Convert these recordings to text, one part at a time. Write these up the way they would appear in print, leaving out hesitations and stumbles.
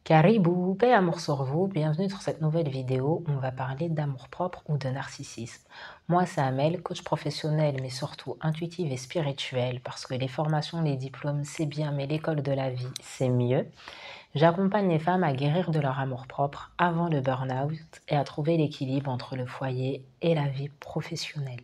Caribou, paix amour sur vous, bienvenue sur cette nouvelle vidéo où on va parler d'amour-propre ou de narcissisme. Moi c'est Amel, coach professionnel mais surtout intuitive et spirituelle parce que les formations, les diplômes c'est bien mais l'école de la vie c'est mieux. J'accompagne les femmes à guérir de leur amour-propre avant le burn-out et à trouver l'équilibre entre le foyer et la vie professionnelle.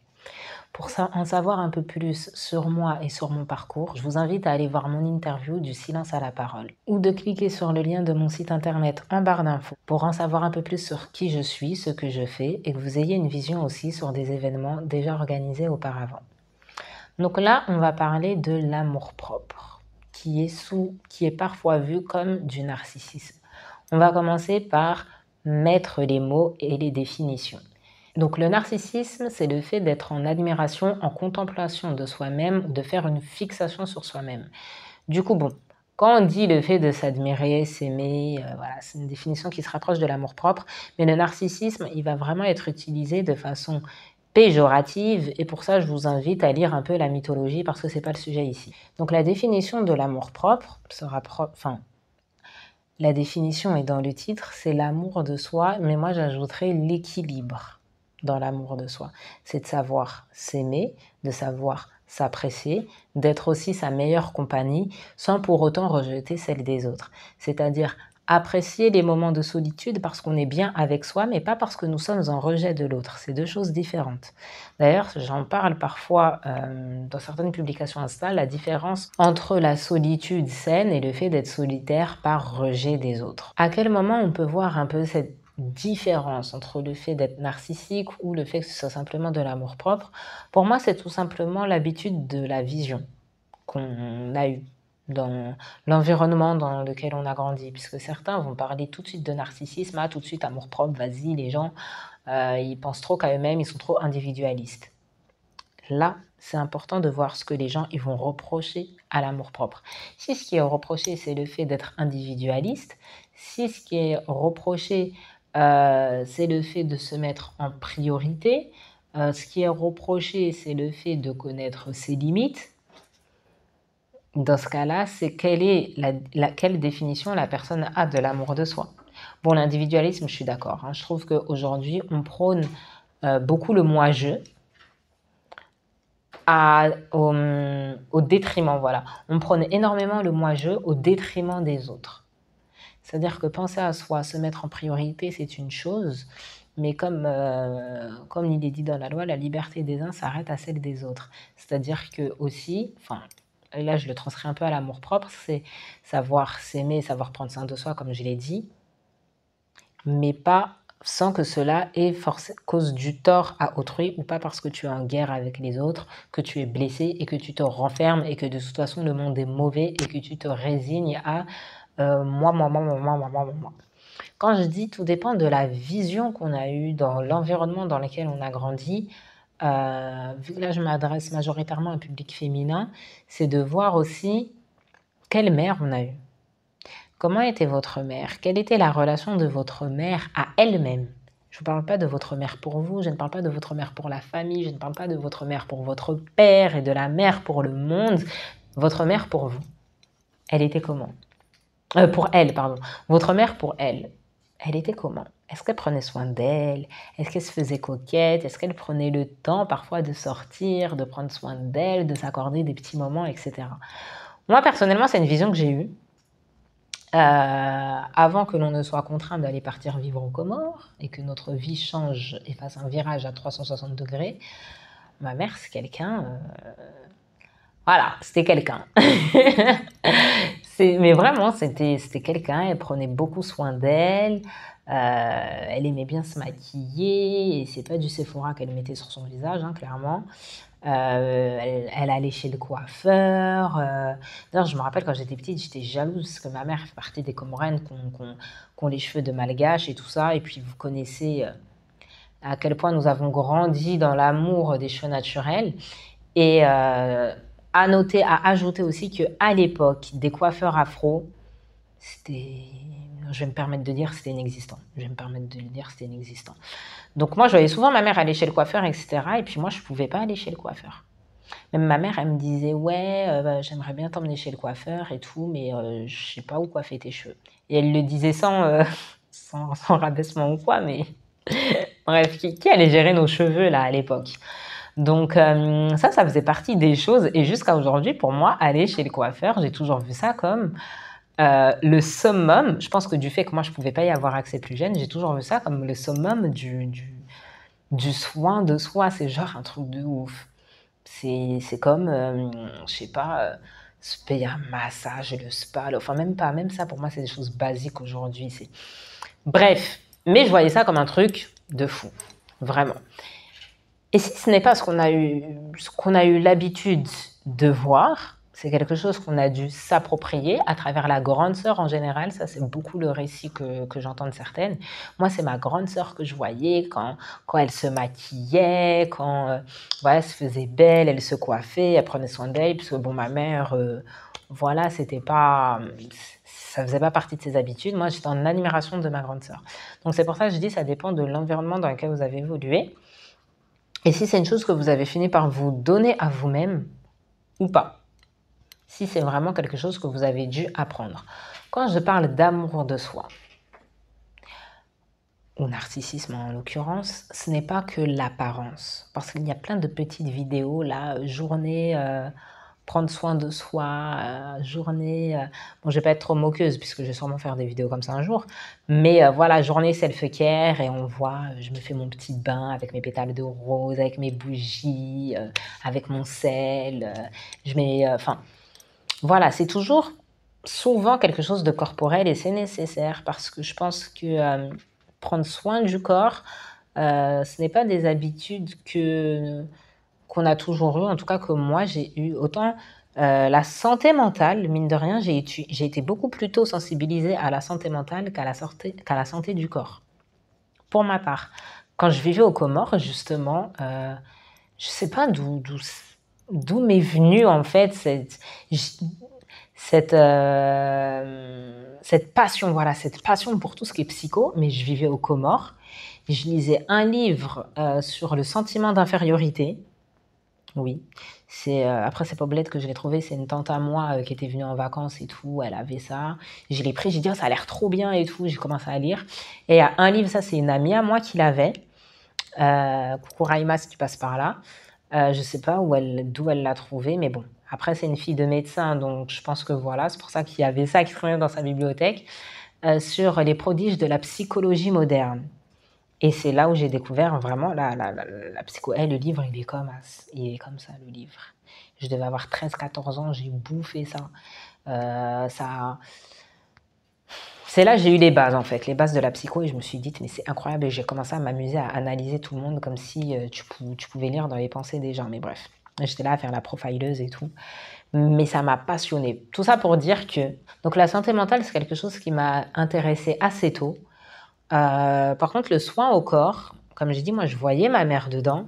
Pour en savoir un peu plus sur moi et sur mon parcours, je vous invite à aller voir mon interview du silence à la parole ou de cliquer sur le lien de mon site internet en barre d'infos pour en savoir un peu plus sur qui je suis, ce que je fais et que vous ayez une vision aussi sur des événements déjà organisés auparavant. Donc là, on va parler de l'amour-propre qui est parfois vu comme du narcissisme. On va commencer par mettre les mots et les définitions. Donc le narcissisme, c'est le fait d'être en admiration, en contemplation de soi-même ou de faire une fixation sur soi-même. Du coup, bon, quand on dit le fait de s'admirer, s'aimer, voilà, c'est une définition qui se rapproche de l'amour-propre, mais le narcissisme, il va vraiment être utilisé de façon péjorative et pour ça, je vous invite à lire un peu la mythologie parce que c'est pas le sujet ici. Donc la définition de l'amour-propre la définition est dans le titre, c'est l'amour de soi, mais moi j'ajouterais l'équilibre dans l'amour de soi. C'est de savoir s'aimer, de savoir s'apprécier, d'être aussi sa meilleure compagnie, sans pour autant rejeter celle des autres. C'est-à-dire apprécier les moments de solitude parce qu'on est bien avec soi, mais pas parce que nous sommes en rejet de l'autre. C'est deux choses différentes. D'ailleurs, j'en parle parfois dans certaines publications Insta, la différence entre la solitude saine et le fait d'être solitaire par rejet des autres. À quel moment on peut voir un peu cette différence entre le fait d'être narcissique ou le fait que ce soit simplement de l'amour-propre? Pour moi, c'est tout simplement l'habitude de la vision qu'on a eue dans l'environnement dans lequel on a grandi, puisque certains vont parler tout de suite de narcissisme, tout de suite amour-propre, vas-y, les gens, ils pensent trop qu'à eux-mêmes, ils sont trop individualistes. Là, c'est important de voir ce que les gens ils vont reprocher à l'amour-propre. Si ce qui est reproché, c'est le fait d'être individualiste, si ce qui est reproché, c'est le fait de se mettre en priorité, ce qui est reproché, c'est le fait de connaître ses limites, dans ce cas-là, c'est quelle définition la personne a de l'amour de soi. Bon, l'individualisme, je suis d'accord. Je trouve qu'aujourd'hui, on prône beaucoup le moi-je au détriment, voilà. On prône énormément le moi-je au détriment des autres. C'est-à-dire que penser à soi, se mettre en priorité, c'est une chose, mais comme il est dit dans la loi, la liberté des uns s'arrête à celle des autres. C'est-à-dire que aussi, là je le transcris un peu à l'amour-propre, c'est savoir s'aimer, savoir prendre soin de soi, comme je l'ai dit, mais pas sans que cela cause du tort à autrui, ou pas parce que tu es en guerre avec les autres, que tu es blessé et que tu te renfermes et que de toute façon le monde est mauvais et que tu te résignes à moi. Quand je dis tout dépend de la vision qu'on a eue dans l'environnement dans lequel on a grandi, vu que là je m'adresse majoritairement à un public féminin, c'est de voir aussi quelle mère on a eue. Comment était votre mère? Quelle était la relation de votre mère à elle-même? Je ne parle pas de votre mère pour vous, je ne parle pas de votre mère pour la famille, je ne parle pas de votre mère pour votre père et de la mère pour le monde. Votre mère pour vous. Elle était comment? Pour elle, pardon. Votre mère pour elle. Elle était comment? Est-ce qu'elle prenait soin d'elle? Est-ce qu'elle se faisait coquette? Est-ce qu'elle prenait le temps parfois de sortir, de prendre soin d'elle, de s'accorder des petits moments, etc. Moi, personnellement, c'est une vision que j'ai eue. Avant que l'on ne soit contraint d'aller partir vivre aux Comores et que notre vie change et fasse un virage à 360 degrés, ma mère, c'est quelqu'un... Voilà, c'était quelqu'un. Mais vraiment, c'était quelqu'un, elle prenait beaucoup soin d'elle, elle aimait bien se maquiller, et c'est pas du Sephora qu'elle mettait sur son visage, clairement. Elle allait chez le coiffeur. D'ailleurs, je me rappelle quand j'étais petite, j'étais jalouse parce que ma mère fait partie des Comoriennes qui ont les cheveux de malgache et tout ça. Et puis, vous connaissez à quel point nous avons grandi dans l'amour des cheveux naturels. Et à ajouter aussi qu'à l'époque, des coiffeurs afro, je vais me permettre de dire, c'était inexistant. Donc moi, je voyais souvent ma mère aller chez le coiffeur, etc. Et puis moi, je ne pouvais pas aller chez le coiffeur. Même ma mère, elle me disait, ouais, j'aimerais bien t'emmener chez le coiffeur et tout, mais je ne sais pas où coiffer tes cheveux. Et elle le disait sans rabaissement ou quoi, mais bref, qui allait gérer nos cheveux là à l'époque? Donc ça faisait partie des choses et jusqu'à aujourd'hui, pour moi, aller chez le coiffeur, j'ai toujours vu ça comme le summum. Je pense que du fait que moi, je pouvais pas y avoir accès plus jeune, j'ai toujours vu ça comme le summum du soin de soi. C'est genre un truc de ouf. C'est comme, je sais pas, se payer un massage, le spa, enfin même pas, même ça pour moi c'est des choses basiques aujourd'hui. Bref, mais je voyais ça comme un truc de fou, vraiment. Et si ce n'est pas ce qu'on a eu l'habitude de voir, c'est quelque chose qu'on a dû s'approprier à travers la grande sœur en général. Ça, c'est beaucoup le récit que j'entends de certaines. Moi, c'est ma grande sœur que je voyais quand elle se maquillait, quand voilà, elle se faisait belle, elle se coiffait, elle prenait soin d'elle, puisque bon, ma mère, voilà, c'était pas, ça faisait pas partie de ses habitudes. Moi, j'étais en admiration de ma grande sœur. Donc, c'est pour ça que je dis, ça dépend de l'environnement dans lequel vous avez évolué. Et si c'est une chose que vous avez fini par vous donner à vous-même ou pas. Si c'est vraiment quelque chose que vous avez dû apprendre. Quand je parle d'amour de soi, ou narcissisme en l'occurrence, ce n'est pas que l'apparence. Parce qu'il y a plein de petites vidéos, là, journée, prendre soin de soi, journée... bon, je vais pas être trop moqueuse, puisque je vais sûrement faire des vidéos comme ça un jour, mais voilà, journée self-care, et on voit, je me fais mon petit bain avec mes pétales de rose, avec mes bougies, avec mon sel, je mets... Enfin, voilà, c'est toujours souvent quelque chose de corporel, et c'est nécessaire, parce que je pense que prendre soin du corps, ce n'est pas des habitudes qu'on a toujours eu, en tout cas que moi j'ai eu. Autant la santé mentale, mine de rien, j'ai été beaucoup plus tôt sensibilisée à la santé mentale qu'à la santé du corps, pour ma part. Quand je vivais aux Comores, justement, je sais pas d'où m'est venue en fait cette passion, voilà, cette passion pour tout ce qui est psycho, mais je vivais aux Comores. Je lisais un livre sur le sentiment d'infériorité. Oui, après c'est pas Paulette que je l'ai trouvé, c'est une tante à moi qui était venue en vacances et tout, elle avait ça. Je l'ai pris, j'ai dit oh, ça a l'air trop bien et tout, j'ai commencé à lire. Et il y a un livre, ça c'est une amie à moi qui l'avait. Coucou Raïma si tu passes par là. Je sais pas d'où elle l'a trouvé, mais bon. Après, c'est une fille de médecin, donc je pense que voilà, c'est pour ça qu'il y avait ça qui traînait dans sa bibliothèque, sur les prodiges de la psychologie moderne. Et c'est là où j'ai découvert vraiment la psycho. Le livre, il est comme ça, le livre. Je devais avoir 13-14 ans, j'ai bouffé ça. C'est là que j'ai eu les bases, en fait, les bases de la psycho, et je me suis dit, mais c'est incroyable, et j'ai commencé à m'amuser à analyser tout le monde comme si tu pouvais lire dans les pensées des gens, mais bref. J'étais là à faire la profileuse et tout. Mais ça m'a passionnée. Tout ça pour dire que... Donc la santé mentale, c'est quelque chose qui m'a intéressée assez tôt. Par contre, le soin au corps, comme j'ai dit, moi, je voyais ma mère dedans.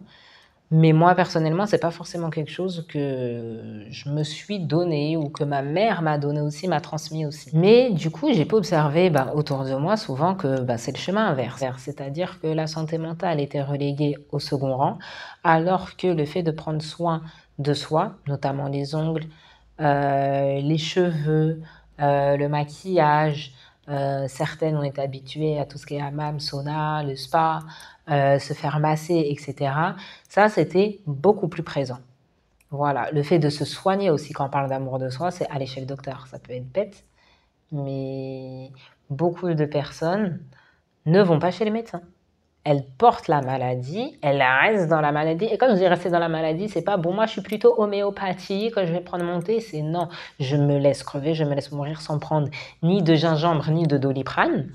Mais moi, personnellement, c'est pas forcément quelque chose que je me suis donné ou que ma mère m'a donné aussi, m'a transmis aussi. Mais du coup, j'ai pu observer autour de moi souvent que c'est le chemin inverse. C'est-à-dire que la santé mentale était reléguée au second rang, alors que le fait de prendre soin de soi, notamment les ongles, les cheveux, le maquillage, certaines ont été habituées à tout ce qui est hammam, sauna, le spa, se faire masser, etc. Ça, c'était beaucoup plus présent. Voilà, le fait de se soigner aussi quand on parle d'amour de soi, c'est aller chez le docteur. Ça peut être bête, mais beaucoup de personnes ne vont pas chez le médecin. Elles portent la maladie, elles restent dans la maladie. Et quand je dis rester dans la maladie, c'est pas bon, moi je suis plutôt homéopathie, quand je vais prendre mon thé, c'est non, je me laisse crever, je me laisse mourir sans prendre ni de gingembre ni de doliprane.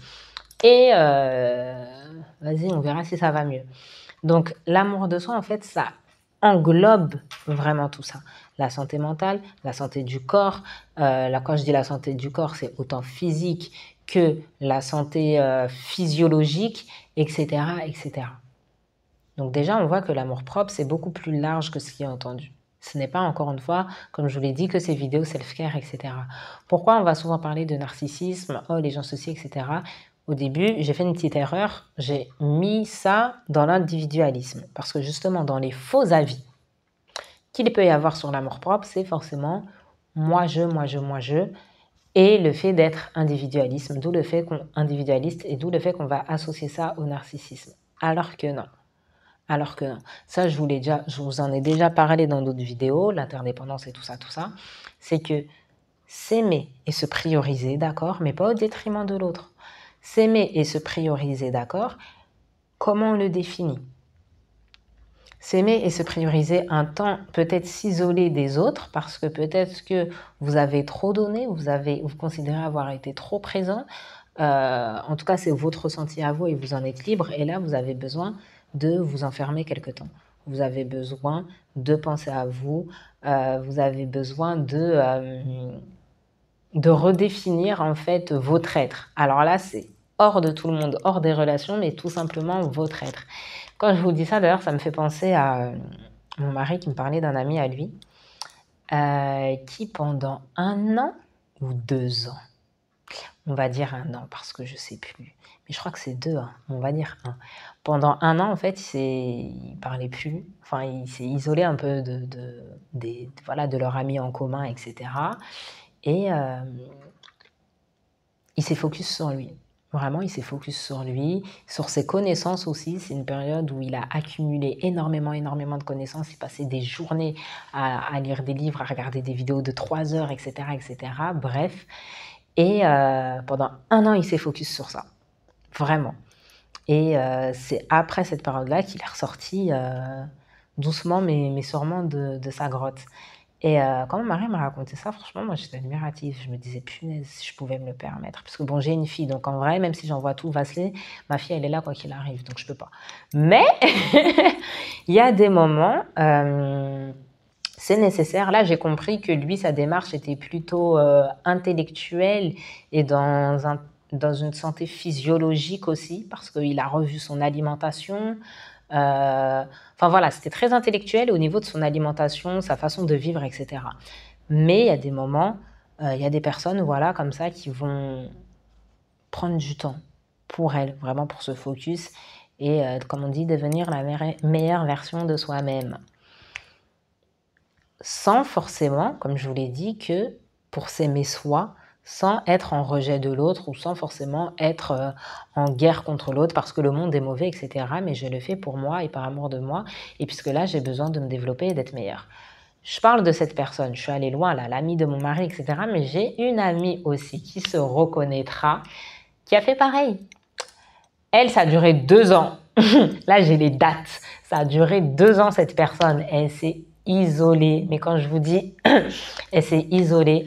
Et vas-y, on verra si ça va mieux. Donc l'amour de soi, en fait, ça englobe vraiment tout ça. La santé mentale, la santé du corps. Là, quand je dis la santé du corps, c'est autant physique que la santé physiologique, etc., etc. Donc déjà, on voit que l'amour-propre, c'est beaucoup plus large que ce qui est entendu. Ce n'est pas, encore une fois, comme je vous l'ai dit, que ces vidéos self-care, etc. Pourquoi on va souvent parler de narcissisme, oh, les gens ceci, etc. Au début, j'ai fait une petite erreur, j'ai mis ça dans l'individualisme. Parce que justement, dans les faux avis qu'il peut y avoir sur l'amour-propre, c'est forcément moi, je, et le fait d'être individualiste, d'où le fait qu'on va associer ça au narcissisme. Alors que non. Alors que non. Ça, je vous en ai déjà parlé dans d'autres vidéos, l'interdépendance et tout ça. C'est que s'aimer et se prioriser, d'accord, mais pas au détriment de l'autre. S'aimer et se prioriser, d'accord, comment on le définit? S'aimer et se prioriser un temps, peut-être s'isoler des autres, parce que peut-être que vous avez trop donné, vous considérez avoir été trop présent. En tout cas, c'est votre ressenti à vous et vous en êtes libre. Et là, vous avez besoin de vous enfermer quelque temps. Vous avez besoin de penser à vous. Vous avez besoin de redéfinir en fait votre être. Alors là, c'est hors de tout le monde, hors des relations, mais tout simplement votre être. Quand je vous dis ça, d'ailleurs, ça me fait penser à mon mari qui me parlait d'un ami à lui, qui pendant 1 an ou 2 ans, on va dire 1 an parce que je sais plus, mais je crois que c'est 2 ans, on va dire 1. Pendant 1 an, en fait, il parlait plus, enfin, il s'est isolé un peu de leur ami en commun, etc. Et il s'est focus sur lui. Vraiment, il s'est focus sur lui, sur ses connaissances aussi. C'est une période où il a accumulé énormément de connaissances. Il passait des journées à lire des livres, à regarder des vidéos de 3 heures, etc., etc. Bref. Et pendant 1 an, il s'est focus sur ça. Vraiment. Et c'est après cette période-là qu'il est ressorti doucement, mais sûrement de sa grotte. Et quand mon mari m'a raconté ça, franchement, moi, j'étais admirative. Je me disais, punaise, si je pouvais me le permettre. Parce que bon, j'ai une fille, donc en vrai, même si j'en vois tout vaceler, ma fille, elle est là quoi qu'il arrive, donc je peux pas. Mais il y a des moments, c'est nécessaire. Là, j'ai compris que lui, sa démarche était plutôt intellectuelle et dans une santé physiologique aussi, parce qu'il a revu son alimentation. Enfin voilà, c'était très intellectuel au niveau de son alimentation, sa façon de vivre, etc. Mais il y a des moments, il y a des personnes, voilà, comme ça, qui vont prendre du temps pour elles, vraiment pour se focus et, comme on dit, devenir la meilleure version de soi-même. Sans forcément, comme je vous l'ai dit, que pour s'aimer soi, sans être en rejet de l'autre ou sans forcément être en guerre contre l'autre parce que le monde est mauvais, etc. Mais je le fais pour moi et par amour de moi. Et puisque là, j'ai besoin de me développer et d'être meilleure. Je parle de cette personne, je suis allée loin là, l'amie de mon mari, etc. Mais j'ai une amie aussi qui se reconnaîtra, qui a fait pareil. Elle, ça a duré 2 ans. Là, j'ai les dates. Ça a duré 2 ans, cette personne. Elle s'est isolée. Mais quand je vous dis, elle s'est isolée.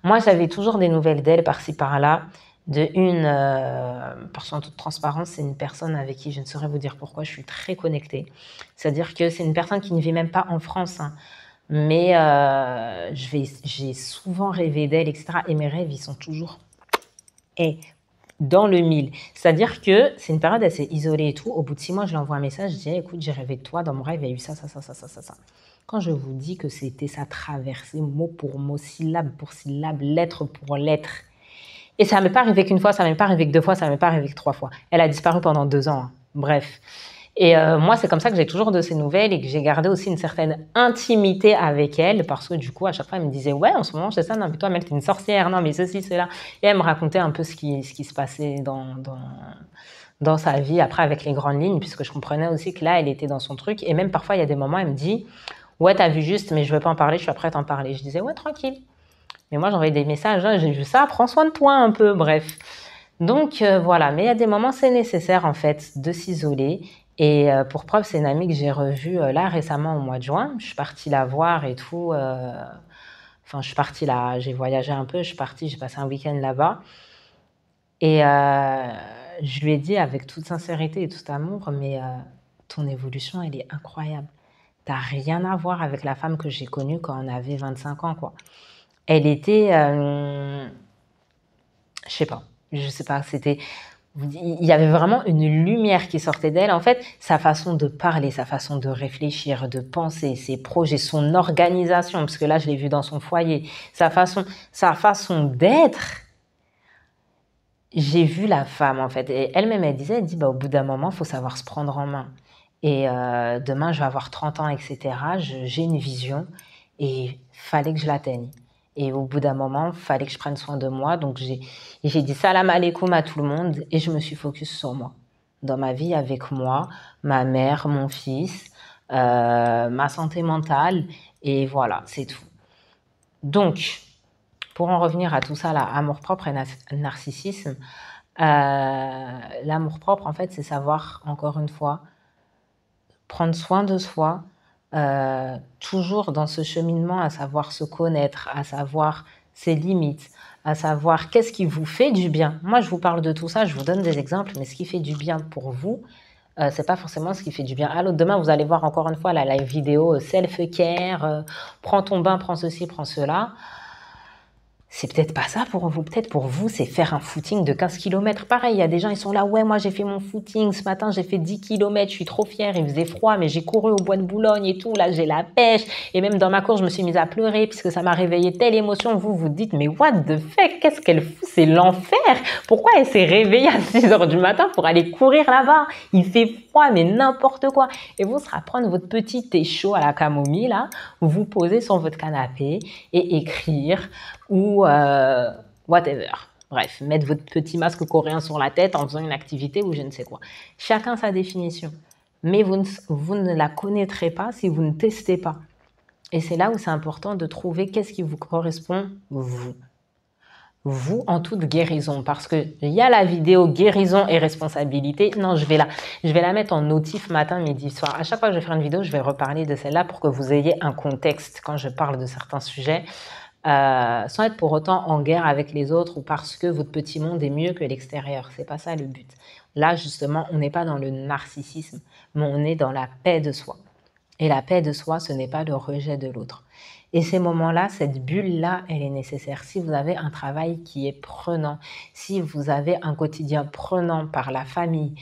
Moi, j'avais toujours des nouvelles d'elle par-ci, par-là. Parce qu'en toute transparence, c'est une personne avec qui je ne saurais vous dire pourquoi je suis très connectée. C'est-à-dire que c'est une personne qui ne vit même pas en France, hein. Mais j'ai souvent rêvé d'elle, etc. Et mes rêves, ils sont toujours dans le 1000. C'est-à-dire que c'est une période assez isolée et tout. Au bout de 6 mois, je lui envoie un message, je dis écoute, j'ai rêvé de toi, dans mon rêve, il y a eu ça. Quand je vous dis que c'était sa traversée, mot pour mot, syllabe pour syllabe, lettre pour lettre. Et ça ne m'est pas arrivé qu'une fois, ça ne m'est pas arrivé que 2 fois, ça ne m'est pas arrivé que 3 fois. Elle a disparu pendant 2 ans. Hein. Bref. Et moi, c'est comme ça que j'ai toujours de ses nouvelles et que j'ai gardé aussi une certaine intimité avec elle parce que du coup, à chaque fois, elle me disait « Ouais, en ce moment, c'est ça, non, mais toi, Mel, t'es une sorcière, non, mais ceci, cela. » Et elle me racontait un peu ce qui se passait dans sa vie, après avec les grandes lignes, puisque je comprenais aussi que là, elle était dans son truc. Et même parfois, il y a des moments, elle me dit « Ouais, t'as vu juste, mais je veux pas en parler, je suis prête à en parler. » Je disais « Ouais, tranquille. » Mais moi, j'envoyais des messages, hein, j'ai vu ça, prends soin de toi un peu, bref. Donc, voilà. Mais il y a des moments, c'est nécessaire, en fait, de s'isoler. Et pour preuve, c'est une amie que j'ai revue là récemment au mois de juin. Je suis partie la voir et tout. Enfin, je suis partie là, j'ai voyagé un peu, je suis partie, j'ai passé un week-end là-bas. Et je lui ai dit avec toute sincérité et tout amour, mais ton évolution, elle est incroyable. T'as rien à voir avec la femme que j'ai connue quand on avait 25 ans, quoi. Elle était, je sais pas, c'était... Il y avait vraiment une lumière qui sortait d'elle. En fait, sa façon de parler, sa façon de réfléchir, de penser, ses projets, son organisation, parce que là, je l'ai vu dans son foyer, sa façon d'être. J'ai vu la femme, en fait. Et elle-même, elle disait, au bout d'un moment, il faut savoir se prendre en main. Et demain, je vais avoir 30 ans, etc. J'ai une vision et fallait que je l'atteigne. Et au bout d'un moment, il fallait que je prenne soin de moi. Donc, j'ai dit salam alaikum à tout le monde et je me suis focus sur moi. Dans ma vie avec moi, ma mère, mon fils, ma santé mentale. Et voilà, c'est tout. Donc, pour en revenir à tout ça, là, amour-propre et narcissisme, l'amour-propre, en fait, c'est savoir, encore une fois, prendre soin de soi, toujours dans ce cheminement à savoir se connaître, à savoir ses limites, à savoir qu'est-ce qui vous fait du bien. Moi, je vous parle de tout ça, je vous donne des exemples, mais ce qui fait du bien pour vous, c'est pas forcément ce qui fait du bien à l'autre. Demain, vous allez voir encore une fois la vidéo self-care, prends ton bain, prends ceci, prends cela. C'est peut-être pas ça pour vous. Peut-être pour vous, c'est faire un footing de 15 km. Pareil, il y a des gens, ils sont là, ouais, moi j'ai fait mon footing. Ce matin, j'ai fait 10 km, je suis trop fière. Il faisait froid, mais j'ai couru au bois de Boulogne et tout. Là, j'ai la pêche. Et même dans ma course, je me suis mise à pleurer puisque ça m'a réveillé telle émotion. Vous vous dites, mais what the fuck, qu'est-ce qu'elle fout? C'est l'enfer. Pourquoi elle s'est réveillée à 6 heures du matin pour aller courir là-bas? Il fait froid, mais n'importe quoi. Et vous serez à prendre votre petit thé chaud à la camomille, là, vous posez sur votre canapé et écrire ou whatever. Bref, mettre votre petit masque coréen sur la tête en faisant une activité ou je ne sais quoi. Chacun sa définition. Mais vous ne la connaîtrez pas si vous ne testez pas. Et c'est là où c'est important de trouver qu'est-ce qui vous correspond, vous. Vous, en toute guérison. Parce qu'il y a la vidéo guérison et responsabilité. Non, je vais la mettre en notif matin, midi, soir. À chaque fois que je vais faire une vidéo, je vais reparler de celle-là pour que vous ayez un contexte quand je parle de certains sujets. Sans être pour autant en guerre avec les autres ou parce que votre petit monde est mieux que l'extérieur. C'est pas ça le but. Là, justement, on n'est pas dans le narcissisme, mais on est dans la paix de soi. Et la paix de soi, ce n'est pas le rejet de l'autre. Et ces moments-là, cette bulle-là, elle est nécessaire. Si vous avez un travail qui est prenant, si vous avez un quotidien prenant par la famille,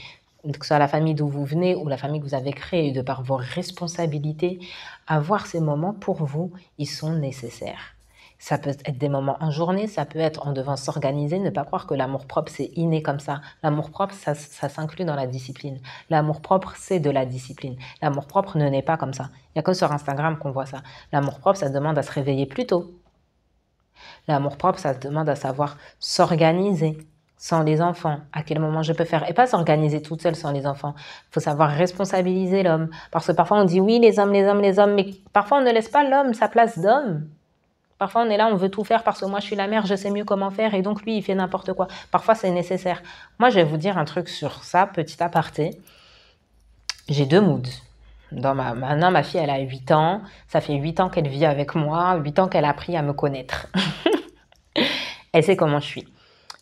que ce soit la famille d'où vous venez ou la famille que vous avez créée, de par vos responsabilités, avoir ces moments pour vous, ils sont nécessaires. Ça peut être des moments en journée, ça peut être en devant s'organiser, ne pas croire que l'amour-propre, c'est inné comme ça. L'amour-propre, ça s'inclut dans la discipline. L'amour-propre, c'est de la discipline. L'amour-propre ne naît pas comme ça. Il n'y a que sur Instagram qu'on voit ça. L'amour-propre, ça demande à se réveiller plus tôt. L'amour-propre, ça demande à savoir s'organiser sans les enfants. À quel moment je peux faire? Et pas s'organiser toute seule sans les enfants. Il faut savoir responsabiliser l'homme. Parce que parfois, on dit oui, les hommes, mais parfois, on ne laisse pas l'homme sa place d'homme. Parfois, on est là, on veut tout faire parce que moi, je suis la mère, je sais mieux comment faire et donc lui, il fait n'importe quoi. Parfois, c'est nécessaire. Moi, je vais vous dire un truc sur ça, petit aparté. J'ai 2 moods. Maintenant, ma fille, elle a 8 ans. Ça fait 8 ans qu'elle vit avec moi, 8 ans qu'elle a appris à me connaître. Elle sait comment je suis.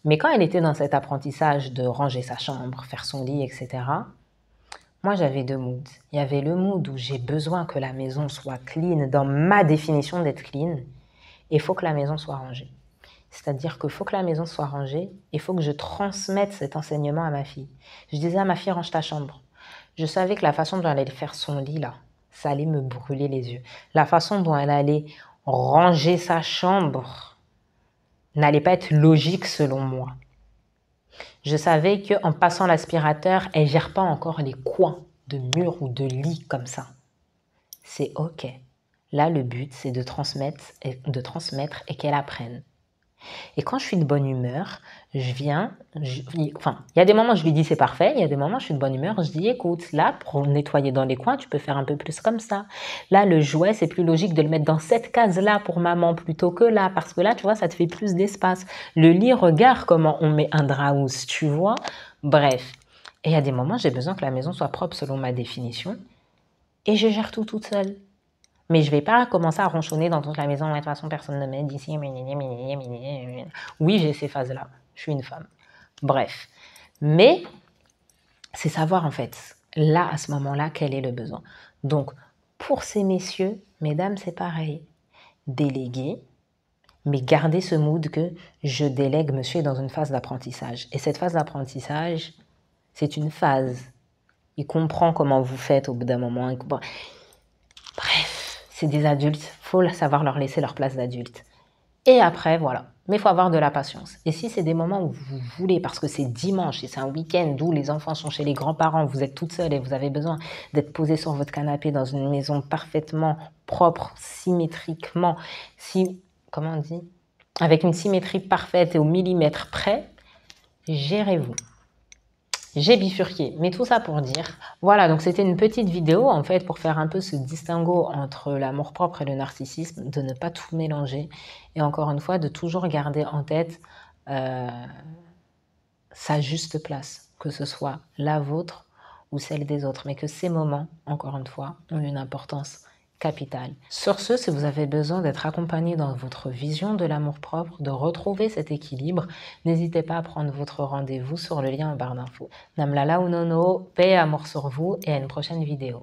Mais quand elle était dans cet apprentissage de ranger sa chambre, faire son lit, etc., moi, j'avais 2 moods. Il y avait le mood où j'ai besoin que la maison soit clean, dans ma définition d'être clean. Il faut que la maison soit rangée. C'est-à-dire qu'il faut que la maison soit rangée, il faut que je transmette cet enseignement à ma fille. Je disais à ma fille, range ta chambre. Je savais que la façon dont elle allait faire son lit, là, ça allait me brûler les yeux. La façon dont elle allait ranger sa chambre n'allait pas être logique selon moi. Je savais qu'en passant l'aspirateur, elle ne gère pas encore les coins de mur ou de lit comme ça. C'est OK. Là, le but, c'est de transmettre et qu'elle apprenne. Et quand je suis de bonne humeur, il y a des moments, je lui dis c'est parfait, il y a des moments, je suis de bonne humeur, je dis écoute, là, pour nettoyer dans les coins, tu peux faire un peu plus comme ça. Là, le jouet, c'est plus logique de le mettre dans cette case-là pour maman plutôt que là, parce que là, tu vois, ça te fait plus d'espace. Le lit, regarde comment on met un drap housse, tu vois. Bref. Et il y a des moments, j'ai besoin que la maison soit propre selon ma définition, et je gère tout toute seule. Mais je ne vais pas commencer à ronchonner dans toute la maison. De toute façon, personne ne m'aide ici. Oui, j'ai ces phases-là. Je suis une femme. Bref. Mais c'est savoir, en fait, là, à ce moment-là, quel est le besoin. Donc, pour ces messieurs, mesdames, c'est pareil. Déléguer, mais garder ce mood que je délègue, monsieur est dans une phase d'apprentissage. Et cette phase d'apprentissage, c'est une phase. Il comprend comment vous faites au bout d'un moment. Bref. C'est des adultes, il faut savoir leur laisser leur place d'adulte. Et après, voilà. Mais il faut avoir de la patience. Et si c'est des moments où vous voulez, parce que c'est dimanche et c'est un week-end où les enfants sont chez les grands-parents, vous êtes toute seule et vous avez besoin d'être posée sur votre canapé dans une maison parfaitement propre, symétriquement, si comment on dit, avec une symétrie parfaite et au millimètre près, gérez-vous. J'ai bifurqué, mais tout ça pour dire, voilà, donc c'était une petite vidéo en fait pour faire un peu ce distinguo entre l'amour-propre et le narcissisme, de ne pas tout mélanger et encore une fois de toujours garder en tête sa juste place, que ce soit la vôtre ou celle des autres, mais que ces moments, encore une fois, ont une importance capitale. Sur ce, si vous avez besoin d'être accompagné dans votre vision de l'amour-propre, de retrouver cet équilibre, n'hésitez pas à prendre votre rendez-vous sur le lien en barre d'infos. Namlala Unono, paix et amour sur vous et à une prochaine vidéo.